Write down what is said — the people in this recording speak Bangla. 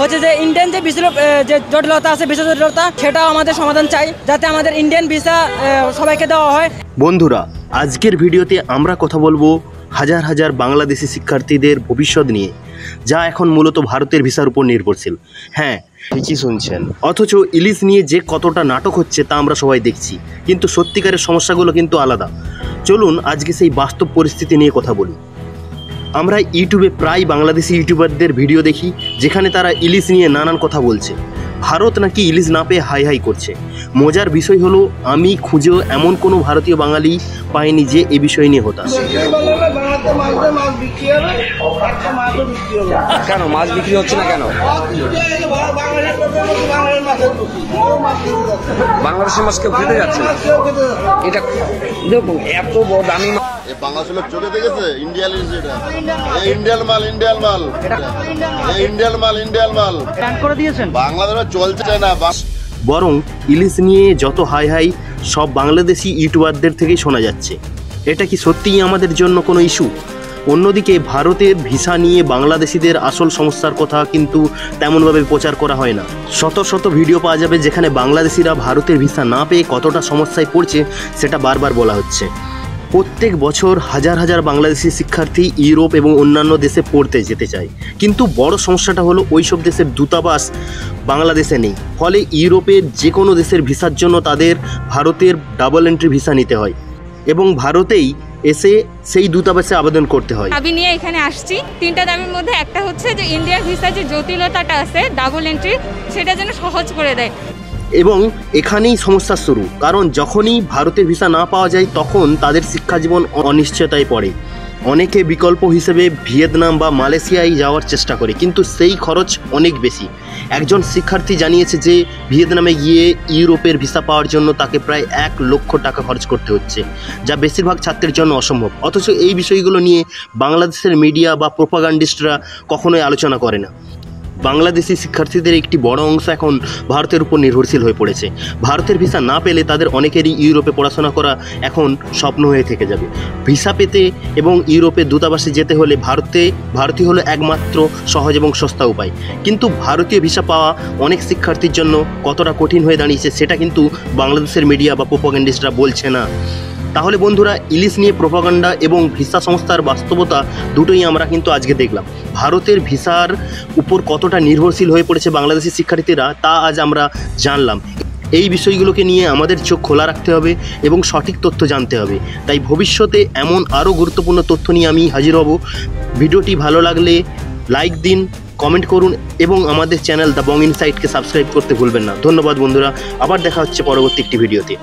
হচ্ছে যে ইন্ডিয়ান যে ভিসা যে জটিলতা আছে, ভিসা জটিলতা, সেটাও আমাদের সমাধান চাই, যাতে আমাদের ইন্ডিয়ান ভিসা সবাইকে দেওয়া হয়। বন্ধুরা, আজকের ভিডিওতে আমরা কথা বলবো হাজার হাজার বাংলাদেশি শিক্ষার্থীদের ভবিষ্যৎ নিয়ে, যা এখন মূলত ভারতের ভিসার উপর নির্ভরশীল। হ্যাঁ, ঠিকই শুনছেন। অথচ ইলিশ নিয়ে যে কতটা নাটক হচ্ছে তা আমরা সবাই দেখছি, কিন্তু সত্যিকারের সমস্যাগুলো কিন্তু আলাদা। চলুন আজকে সেই বাস্তব পরিস্থিতি নিয়ে কথা বলি। আমরা ইউটিউবে প্রায় বাংলাদেশি ইউটিউবারদের ভিডিও দেখি, যেখানে তারা ইলিশ নিয়ে নানান কথা বলছে। ভারত নাকি ইলিশ না পেয়ে হাই হাই করছে। মজার বিষয় হলো, আমি খুঁজেও এমন কোনো ভারতীয় বাঙালি পাইনি যে এ বিষয় নিয়ে হতাশ। কেন মাছ বিক্রি হচ্ছে না? কেন বাংলাদেশের মাছ কেউ খেতে যাচ্ছে না? এটা দেখুন, এত বড় দামি বাংলাদেশ লোক চোখে দেখেছে ইন্ডিয়ান ইন্ডিয়ান মাল, ইন্ডিয়ান মাল, ইন্ডিয়ান মাল, ইন্ডিয়ান মাল করে দিয়েছেন। বাংলাদেশ চলছে না। বরং ইলিশ নিয়ে যত হাই হাই সব বাংলাদেশি ইউটিউবারদের থেকেই শোনা যাচ্ছে। এটা কি সত্যিই আমাদের জন্য কোনো ইস্যু? অন্যদিকে ভারতের ভিসা নিয়ে বাংলাদেশিদের আসল সমস্যার কথা কিন্তু তেমনভাবে প্রচার করা হয় না। শত শত ভিডিও পাওয়া যাবে যেখানে বাংলাদেশিরা ভারতের ভিসা না পেয়ে কতটা সমস্যায় পড়ছে সেটা বারবার বলা হচ্ছে। প্রত্যেক বছর হাজার হাজার বাংলাদেশি শিক্ষার্থী ইউরোপ এবং অন্যান্য দেশে পড়তে যেতে চায়, কিন্তু বড় সমস্যাটা হলো ওইসব দেশের দূতাবাস বাংলাদেশে নেই। ফলে ইউরোপের যে কোনো দেশের ভিসার জন্য তাদের ভারতের ডাবল এন্ট্রি ভিসা নিতে হয় এবং ভারতেই এসে সেই দূতাবাসে আবেদন করতে হয়। দাবি নিয়ে এখানে আসছি। তিনটা দাবির মধ্যে একটা হচ্ছে যে ইন্ডিয়ান ভিসা যে জটিলতাটা আছে ডাবল এন্ট্রি, সেটা যেন সহজ করে দেয়। এবং এখানেই সমস্যা শুরু, কারণ যখনই ভারতের ভিসা না পাওয়া যায় তখন তাদের শিক্ষা জীবন অনিশ্চয়তায় পড়ে। অনেকে বিকল্প হিসেবে ভিয়েতনাম বা মালয়েশিয়ায় যাওয়ার চেষ্টা করে, কিন্তু সেই খরচ অনেক বেশি। একজন শিক্ষার্থী জানিয়েছে যে ভিয়েতনামে গিয়ে ইউরোপের ভিসা পাওয়ার জন্য তাকে প্রায় 1 লক্ষ টাকা খরচ করতে হচ্ছে, যা বেশিরভাগ ছাত্রের জন্য অসম্ভব। অথচ এই বিষয়গুলো নিয়ে বাংলাদেশের মিডিয়া বা প্রোপাগান্ডিস্টরা কখনোই আলোচনা করে না। বাংলাদেশি শিক্ষার্থীদের একটি বড় অংশ এখন ভারতের উপর নির্ভরশীল হয়ে পড়েছে। ভারতের ভিসা না পেলে তাদের অনেকেরই ইউরোপে পড়াশোনা করা এখন স্বপ্ন হয়ে থেকে যাবে। ভিসা পেতে এবং ইউরোপের দূতাবাসে যেতে হলে ভারতীয় হলো একমাত্র সহজ এবং সস্তা উপায়। কিন্তু ভারতীয় ভিসা পাওয়া অনেক শিক্ষার্থীর জন্য কতটা কঠিন হয়ে দাঁড়িয়েছে সেটা কিন্তু বাংলাদেশের মিডিয়া বা প্রোপাগান্ডিস্টরা বলছে না। তাহলে বন্ধুরা, ইলিশ নিয়ে প্রোপাগান্ডা এবং ভিসা সংস্থার বাস্তবতা দুটোই আমরা কিন্তু আজকে দেখলাম। ভারতের ভিসার উপর কতটা নির্ভরশীল হয়ে পড়েছে বাংলাদেশি শিক্ষার্থীরা, তা আজ আমরা জানলাম। এই বিষয়গুলোকে নিয়ে আমাদের চোখ খোলা রাখতে হবে এবং সঠিক তথ্য জানতে হবে। তাই ভবিষ্যতে এমন আরও গুরুত্বপূর্ণ তথ্য নিয়ে আমি হাজির হব। ভিডিওটি ভালো লাগলে লাইক দিন, কমেন্ট করুন এবং আমাদের চ্যানেল দ্য বং ইনসাইটকে সাবস্ক্রাইব করতে ভুলবেন না। ধন্যবাদ বন্ধুরা, আবার দেখা হচ্ছে পরবর্তী একটি ভিডিওতে।